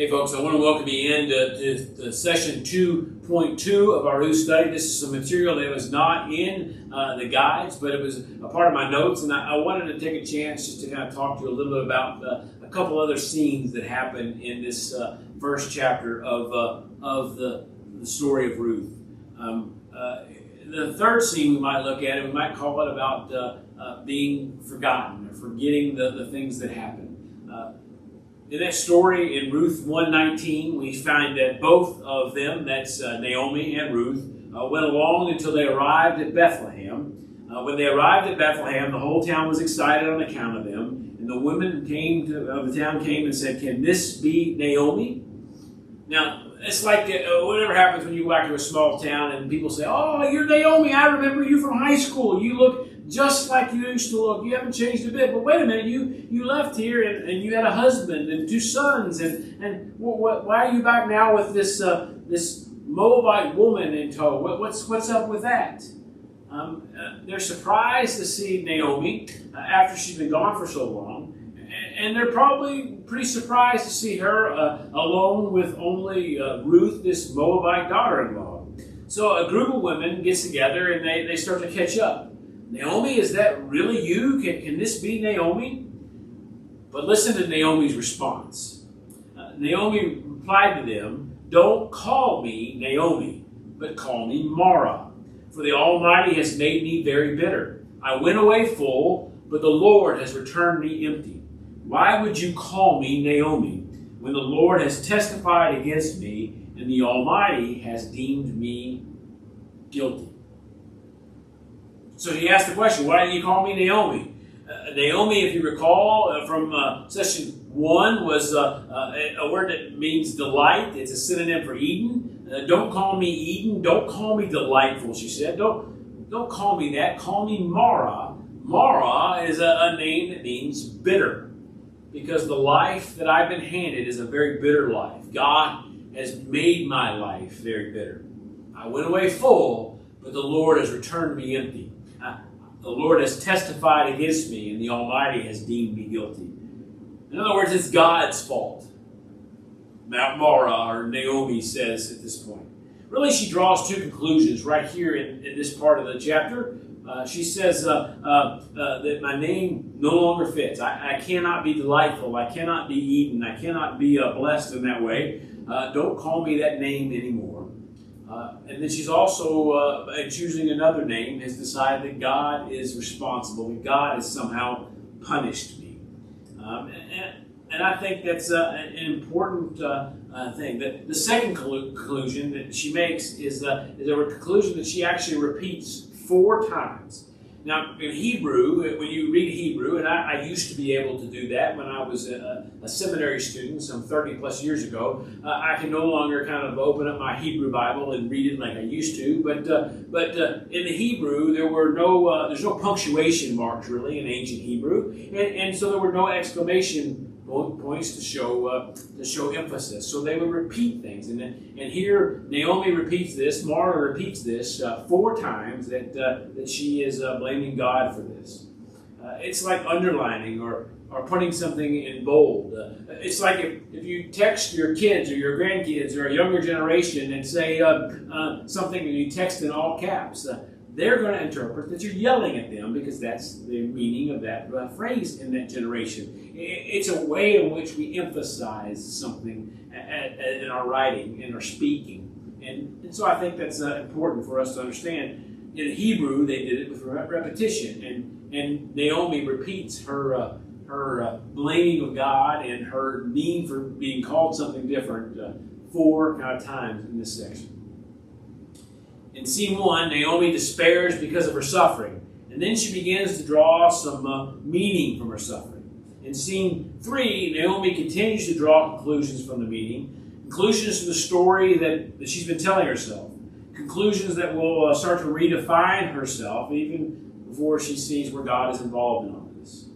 Hey folks, I want to welcome you into session 2.2 of our Ruth study. This is some material that was not in the guides, but it was a part of my notes, and I wanted to take a chance just to kind of talk to you a little bit about a couple other scenes that happen in this first chapter of the story of Ruth. The third scene we might look at, and we might call it about being forgotten or forgetting the things that happen. In that story in Ruth 1:19, we find that both of them, that's Naomi and Ruth, went along until they arrived at Bethlehem. When they arrived at Bethlehem, the whole town was excited on account of them, and the women of the town came and said, "Can this be Naomi?" Now, it's like whatever happens when you go back to a small town and people say, "Oh, you're Naomi, I remember you from high school. You look just like you used to look. You haven't changed a bit. But wait a minute, you left here and you had a husband and 2 sons. And why are you back now with this Moabite woman in tow? What's up with that?" They're surprised to see Naomi after she's been gone for so long. And they're probably pretty surprised to see her alone with only Ruth, this Moabite daughter-in-law. So a group of women gets together and they start to catch up. "Naomi, is that really you? Can this be Naomi?" But listen to Naomi's response. Naomi replied to them, "Don't call me Naomi, but call me Mara, for the Almighty has made me very bitter. I went away full, but the Lord has returned me empty. Why would you call me Naomi, when the Lord has testified against me, and the Almighty has deemed me guilty?" So he asked the question, why do you call me Naomi? Naomi, if you recall from session 1, was a word that means delight. It's a synonym for Eden. Don't call me Eden. Don't call me delightful, she said. Don't call me that. Call me Mara. Mara is a name that means bitter, because the life that I've been handed is a very bitter life. God has made my life very bitter. I went away full, but the Lord has returned me empty. The Lord has testified against me, and the Almighty has deemed me guilty. In other words, it's God's fault, Mara, or Naomi, says at this point. Really, she draws 2 conclusions right here in this part of the chapter. She says that my name no longer fits. I cannot be delightful. I cannot be Eden. I cannot be blessed in that way. Don't call me that name anymore. And then she's also, choosing another name, has decided that God is responsible, that God has somehow punished me. And I think that's an important thing. The second conclusion that she makes is a conclusion that she actually repeats 4 times. Now, in Hebrew, when you read Hebrew, and I used to be able to do that when I was a seminary student some 30 plus years ago, I can no longer kind of open up my Hebrew Bible and read it like I used to. But in the Hebrew, there's no punctuation marks really in ancient Hebrew, and so there were no exclamation points to show emphasis. So they would repeat things, and here Naomi repeats this, Mara repeats this 4 times that she is blaming God for this. It's like underlining or putting something in bold. It's like if you text your kids or your grandkids or a younger generation and say something and you text in all caps. They're going to interpret that you're yelling at them, because that's the meaning of that phrase in that generation. It's a way in which we emphasize something in our writing, in our speaking. And so I think that's important for us to understand. In Hebrew, they did it with repetition. And Naomi repeats her blaming of God and her need for being called something different 4 times in this section. In scene 1, Naomi despairs because of her suffering, and then she begins to draw some meaning from her suffering. In scene 3, Naomi continues to draw conclusions from the meaning, conclusions to the story that she's been telling herself, conclusions that will start to redefine herself even before she sees where God is involved in all this.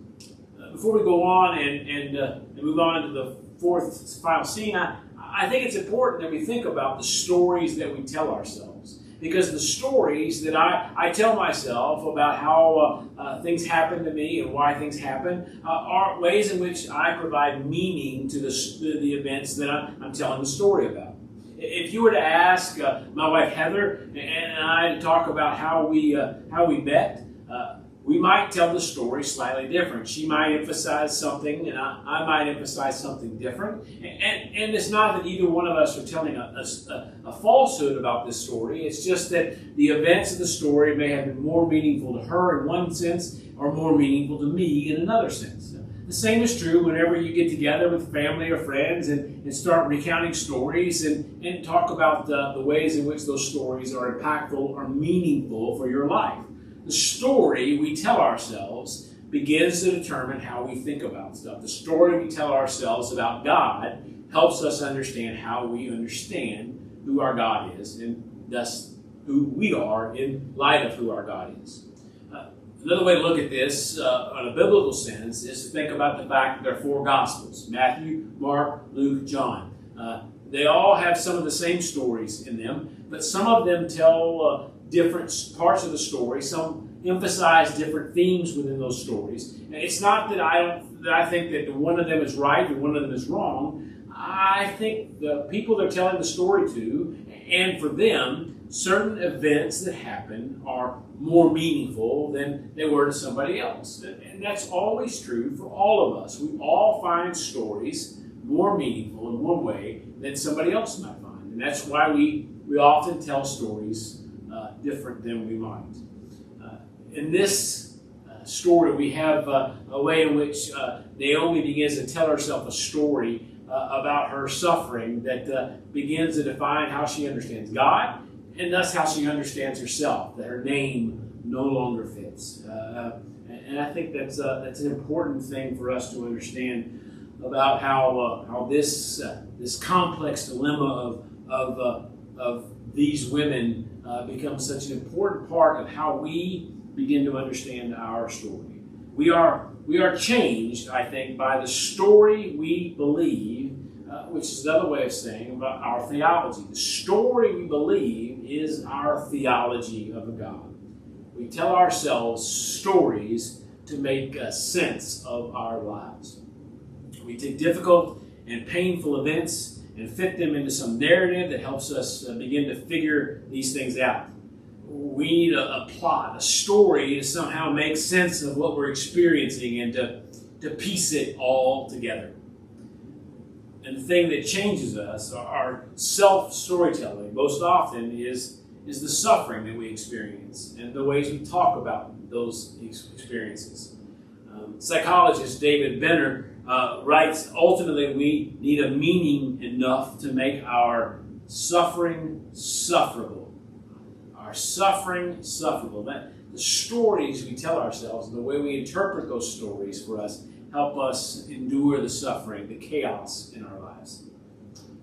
Before we go on and move on to the 4th final scene, I think it's important that we think about the stories that we tell ourselves. because the stories that I tell myself about how things happen to me and why things happen are ways in which I provide meaning to the events that I'm telling the story about. If you were to ask my wife Heather and I to talk about how we met, we might tell the story slightly different. She might emphasize something, and I might emphasize something different. And it's not that either one of us are telling a falsehood about this story. It's just that the events of the story may have been more meaningful to her in one sense, or more meaningful to me in another sense. The same is true whenever you get together with family or friends and start recounting stories and talk about the ways in which those stories are impactful or meaningful for your life. The story we tell ourselves begins to determine how we think about stuff. The story we tell ourselves about God helps us understand how we understand who our God is, and thus who we are in light of who our God is. Another way to look at this on a biblical sense is to think about the fact that there are four Gospels: Matthew, Mark, Luke, John. They all have some of the same stories in them, but some of them tell different parts of the story. Some emphasize different themes within those stories. And it's not that I think that one of them is right and one of them is wrong. I think the people they're telling the story to, and for them, certain events that happen are more meaningful than they were to somebody else. And that's always true for all of us. We all find stories more meaningful in one way than somebody else might find. And that's why we often tell stories different than we might. In this story, we have a way in which Naomi begins to tell herself a story about her suffering that begins to define how she understands God, and thus how she understands herself, that her name no longer fits. And I think that's an important thing for us to understand about how this complex dilemma of these women becomes such an important part of how we begin to understand our story. We are changed, I think, by the story we believe, which is another way of saying about our theology. The story we believe is our theology of a God. We tell ourselves stories to make sense of our lives. We take difficult and painful events and fit them into some narrative that helps us begin to figure these things out. We need a plot, a story to somehow make sense of what we're experiencing and to piece it all together. And the thing that changes us, our self-storytelling, most often is the suffering that we experience and the ways we talk about those experiences. Psychologist David Benner writes, ultimately we need a meaning enough to make our suffering sufferable. Our suffering sufferable. The stories we tell ourselves and the way we interpret those stories for us help us endure the suffering, the chaos in our lives.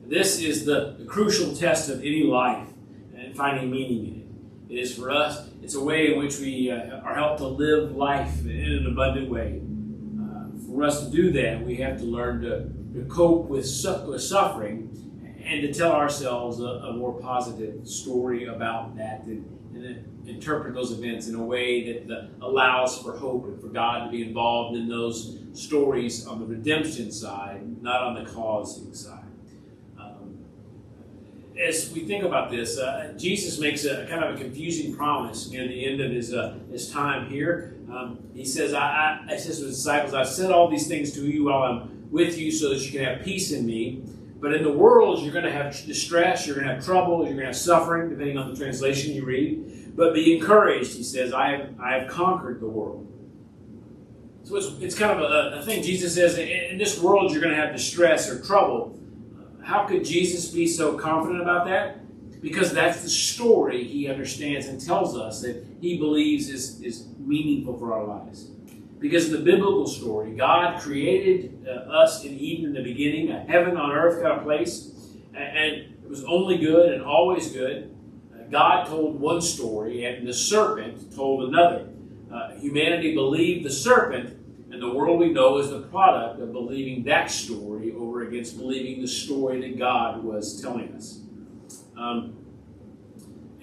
This is the crucial test of any life and finding meaning in it. It is for us, it's a way in which we are helped to live life in an abundant way. For us to do that, we have to learn to cope with suffering and to tell ourselves a more positive story about that and interpret those events in a way that allows for hope and for God to be involved in those stories on the redemption side, not on the causing side. As we think about this, Jesus makes a kind of a confusing promise near the end of his time here. He says, I says to his disciples, I've said all these things to you while I'm with you so that you can have peace in me. But in the world, you're going to have distress, you're going to have trouble, you're going to have suffering, depending on the translation you read. But be encouraged, he says, I have conquered the world. So it's kind of a thing. Jesus says, in this world, you're going to have distress or trouble. How could Jesus be so confident about that? Because that's the story he understands and tells us that he believes is meaningful for our lives. Because in the biblical story, God created us in Eden in the beginning, a heaven on earth kind of place, and it was only good and always good. God told one story, and the serpent told another. Humanity believed the serpent, and the world we know is the product of believing that story over against believing the story that God was telling us.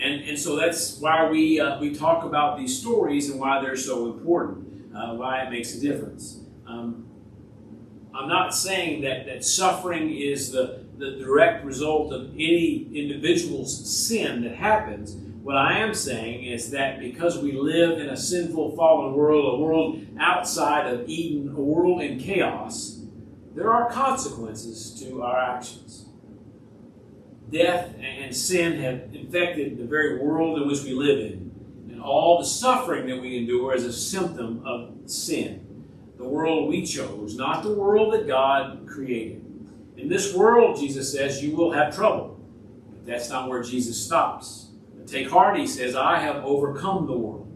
And so that's why we talk about these stories and why they're so important, why it makes a difference. I'm not saying that suffering is the direct result of any individual's sin that happens. What I am saying is that because we live in a sinful, fallen world, a world outside of Eden, a world in chaos, there are consequences to our actions. Death and sin have infected the very world in which we live in. And all the suffering that we endure is a symptom of sin. The world we chose, not the world that God created. In this world, Jesus says, you will have trouble. But that's not where Jesus stops. But take heart, he says, I have overcome the world.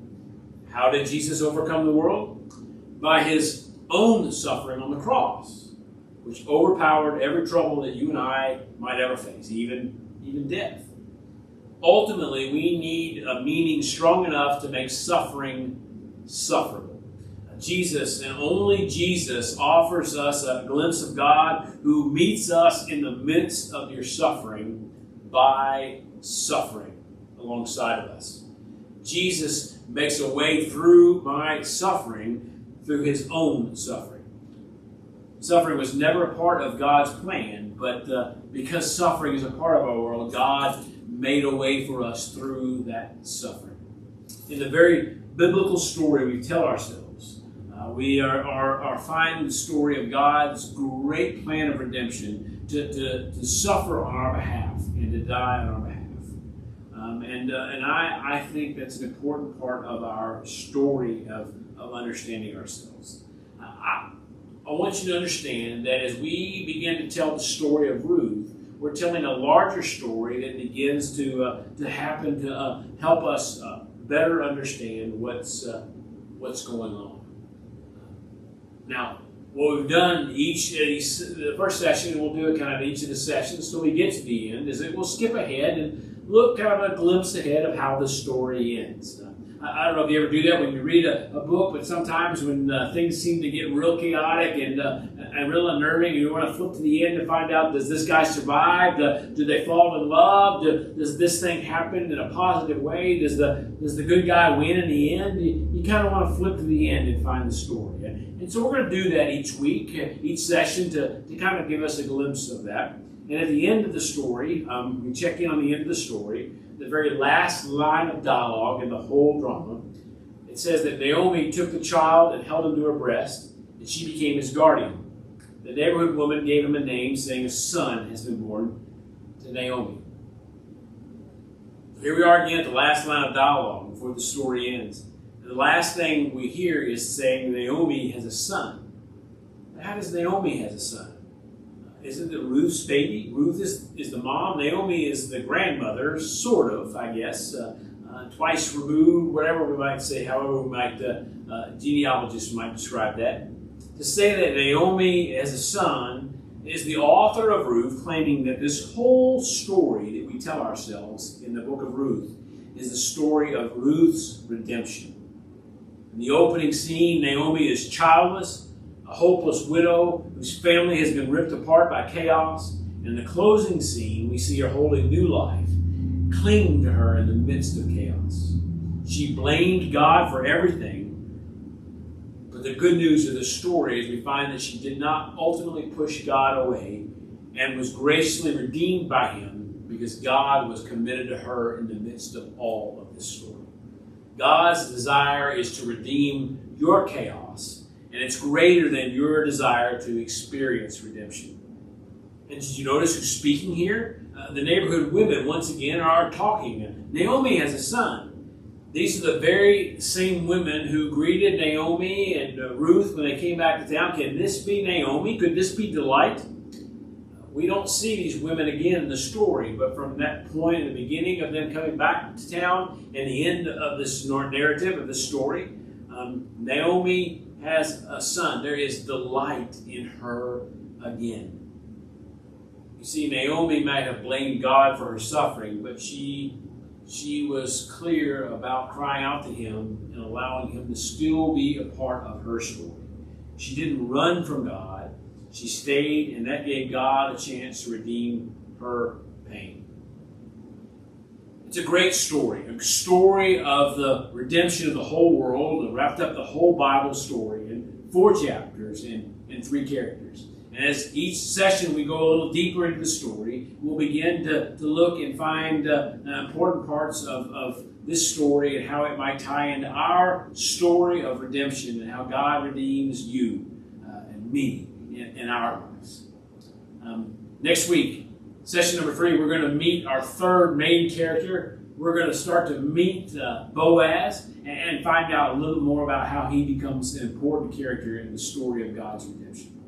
How did Jesus overcome the world? By his own suffering on the cross, which overpowered every trouble that you and I might ever face, even death. Ultimately, we need a meaning strong enough to make suffering sufferable. Jesus, and only Jesus, offers us a glimpse of God who meets us in the midst of your suffering by suffering alongside of us. Jesus makes a way through my suffering through his own suffering. Suffering was never a part of God's plan, but because suffering is a part of our world, God made a way for us through that suffering. In the very biblical story we tell ourselves, we are finding the story of God's great plan of redemption to suffer on our behalf and to die on our behalf. And I think that's an important part of our story of understanding ourselves. I want you to understand that as we begin to tell the story of Ruth, we're telling a larger story that begins to happen to help us better understand what's going on. Now, what we've done the first session, and we'll do it kind of each of the sessions till we get to the end, is that we'll skip ahead and look kind of a glimpse ahead of how the story ends. I don't know if you ever do that when you read a book, but sometimes when things seem to get real chaotic and real unnerving, you want to flip to the end to find out, does this guy survive? Do they fall in love? Does this thing happen in a positive way? Does the good guy win in the end? You kind of want to flip to the end and find the story. And so we're going to do that each week, each session, to kind of give us a glimpse of that. And at the end of the story, we check in on the end of the story, the very last line of dialogue in the whole drama. It says that Naomi took the child and held him to her breast, and she became his guardian. The neighborhood woman gave him a name, saying a son has been born to Naomi. Here we are again at the last line of dialogue before the story ends. And the last thing we hear is saying Naomi has a son. How does Naomi has a son? Isn't it Ruth's baby? Ruth is the mom. Naomi is the grandmother, sort of, I guess. Twice removed, whatever we might say, however we might, genealogists might describe that. To say that Naomi has a son is the author of Ruth claiming that this whole story that we tell ourselves in the book of Ruth is the story of Ruth's redemption. In the opening scene, Naomi is childless, a hopeless widow whose family has been ripped apart by chaos. In the closing scene, we see her holding new life, clinging to her in the midst of chaos. She blamed God for everything, but the good news of the story is we find that she did not ultimately push God away and was graciously redeemed by him because God was committed to her in the midst of all of this story. God's desire is to redeem your chaos, and it's greater than your desire to experience redemption. And did you notice who's speaking here? The neighborhood women, once again, are talking. Naomi has a son. These are the very same women who greeted Naomi and Ruth when they came back to town. Can this be Naomi? Could this be Delight? We don't see these women again in the story, but from that point in the beginning of them coming back to town and the end of this narrative of the story, Naomi has a son. There is delight in her again. You see, Naomi might have blamed God for her suffering, but she was clear about crying out to him and allowing him to still be a part of her story. She didn't run from God. She stayed, and that gave God a chance to redeem her pain. It's a great story, a story of the redemption of the whole world, and wrapped up the whole Bible story in 4 chapters and 3 characters. And as each session we go a little deeper into the story, we'll begin to look and find important parts of this story and how it might tie into our story of redemption and how God redeems you and me in our lives. Next week, session number 3, we're going to meet our 3rd main character. We're going to start to meet Boaz and find out a little more about how he becomes an important character in the story of God's redemption.